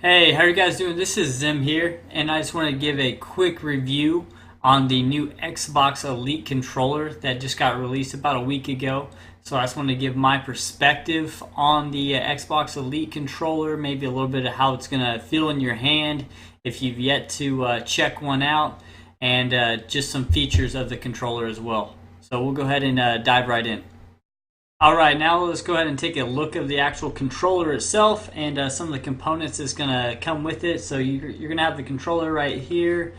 Hey, how are you guys doing? This is Zim here, and I just want to give a quick review on the new Xbox Elite controller that just got released about a week ago. So I just want to give my perspective on the Xbox Elite controller, maybe a little bit of how it's going to feel in your hand if you've yet to check one out, and just some features of the controller as well. So we'll go ahead and dive right in. All right, now let's go ahead and take a look of the actual controller itself and some of the components that's going to come with it. So you're going to have the controller right here.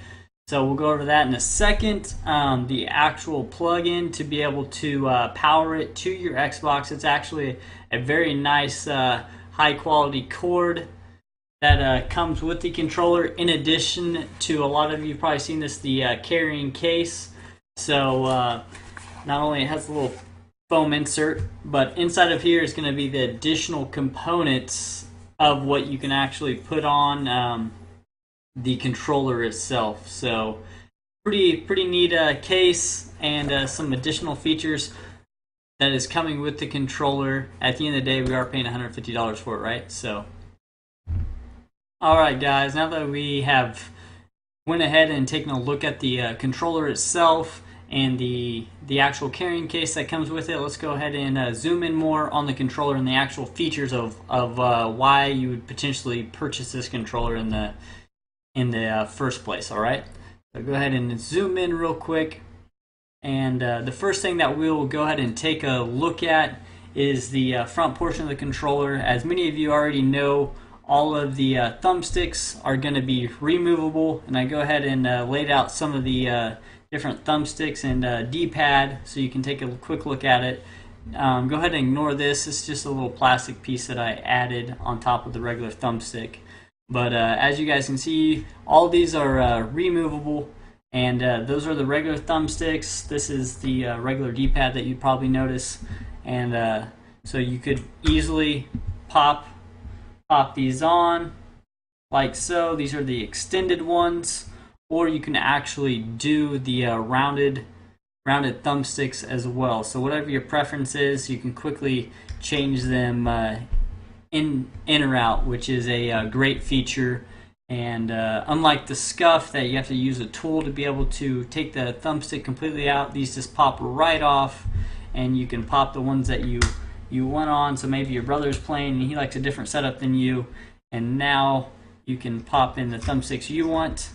So we'll go over that in a second. The actual plug-in to be able to power it to your Xbox. It's actually a very nice high-quality cord that comes with the controller. In addition to, a lot of you have probably seen this, the carrying case. So not only it has a little foam insert, but inside of here is going to be the additional components of what you can actually put on the controller itself. So pretty neat case and some additional features that is coming with the controller. At the end of the day, we are paying $150 for it, right? So alright guys, now that we have went ahead and taken a look at the controller itself and the actual carrying case that comes with it, let's go ahead and zoom in more on the controller and the actual features of why you would potentially purchase this controller in the first place. All right, so go ahead and zoom in real quick, and the first thing that we'll go ahead and take a look at is the front portion of the controller. As many of you already know, all of the thumbsticks are going to be removable, and I go ahead and laid out some of the different thumbsticks and D-pad so you can take a quick look at it. Go ahead and ignore this. It's just a little plastic piece that I added on top of the regular thumbstick. But as you guys can see, all these are removable, and those are the regular thumbsticks. This is the regular D-pad that you'd probably notice, and so you could easily pop these on like so. These are the extended ones, or you can actually do the rounded thumbsticks as well. So whatever your preference is, you can quickly change them in or out, which is a great feature. And unlike the SCUF that you have to use a tool to be able to take the thumbstick completely out, these just pop right off, and you can pop the ones that you want on. So maybe your brother's playing and he likes a different setup than you, and now you can pop in the thumbsticks you want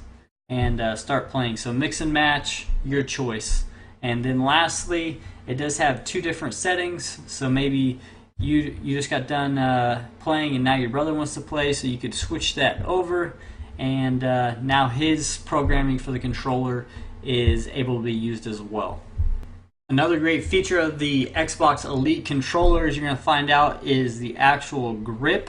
and start playing. So mix and match, your choice. And then lastly, it does have two different settings. So maybe you just got done playing and now your brother wants to play, so you could switch that over, and now his programming for the controller is able to be used as well. Another great feature of the Xbox Elite controller, as you're going to find out, is the actual grip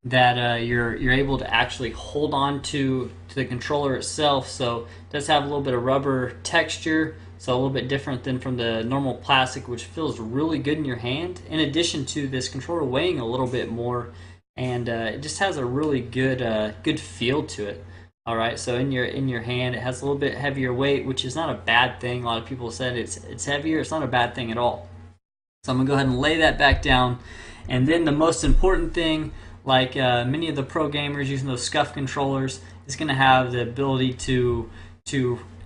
that you're able to actually hold on to the controller itself. So it does have a little bit of rubber texture, so a little bit different than from the normal plastic, which feels really good in your hand. In addition to this controller weighing a little bit more, and it just has a really good feel to it. All right, so in your hand, it has a little bit heavier weight, which is not a bad thing. A lot of people said it's heavier. It's not a bad thing at all. So I'm gonna go ahead and lay that back down, and then the most important thing, like many of the pro gamers using those SCUF controllers, is going to have the ability to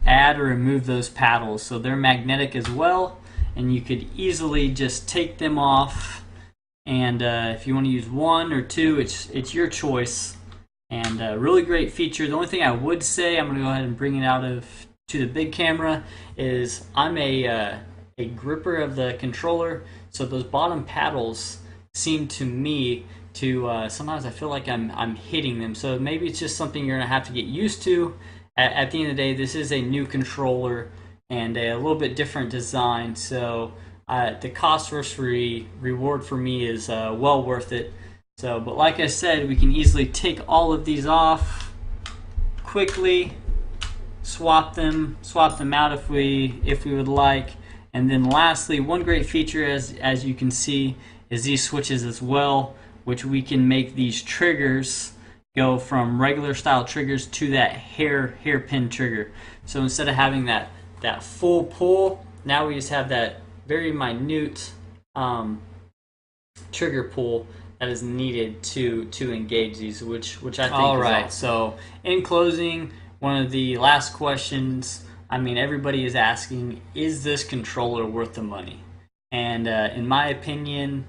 add or remove those paddles. So they're magnetic as well, and you could easily just take them off. And if you want to use one or two, it's your choice. And really great feature. The only thing I would say, I'm going to go ahead and bring it out to the big camera, is I'm a gripper of the controller, so those bottom paddles seem to me to sometimes I feel like I'm hitting them. So maybe it's just something you're gonna have to get used to. At the end of the day, this is a new controller and a little bit different design, so the cost versus reward for me is well worth it. So, but like I said, we can easily take all of these off quickly, swap them out if we would like. And then lastly, one great feature, as you can see, is these switches as well, which we can make these triggers go from regular style triggers to that hairpin trigger. So instead of having that full pull, now we just have that very minute trigger pull that is needed to engage these, which I think all right. Is awesome. So in closing, one of the last questions, I mean, everybody is asking, is this controller worth the money? And in my opinion,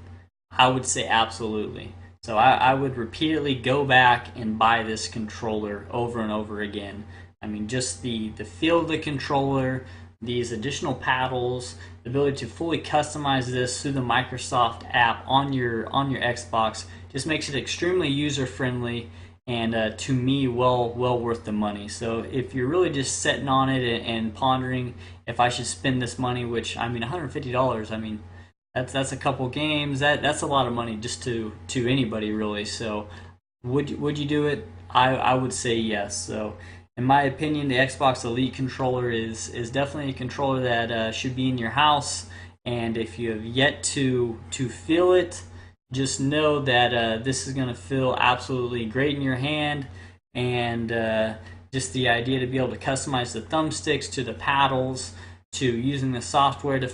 I would say absolutely. So I would repeatedly go back and buy this controller over and over again. I mean, just the feel of the controller, these additional paddles, the ability to fully customize this through the Microsoft app on your Xbox just makes it extremely user friendly, and to me, well worth the money. So if you're really just sitting on it and pondering if I should spend this money, which I mean, $150, I mean, that's a couple games. That's a lot of money just to anybody really. So would you do it? I would say yes. So in my opinion, the Xbox Elite controller is definitely a controller that should be in your house. And if you have yet to feel it, just know that this is going to feel absolutely great in your hand. And just the idea to be able to customize the thumbsticks to the paddles, to using the software to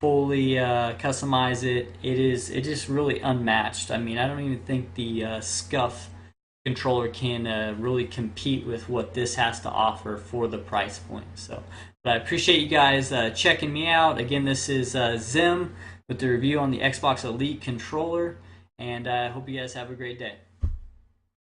fully customize it, it is really unmatched. I mean, I don't even think the Scuff controller can really compete with what this has to offer for the price point. So, but I appreciate you guys checking me out. Again, this is Zim with the review on the Xbox Elite controller, and I hope you guys have a great day.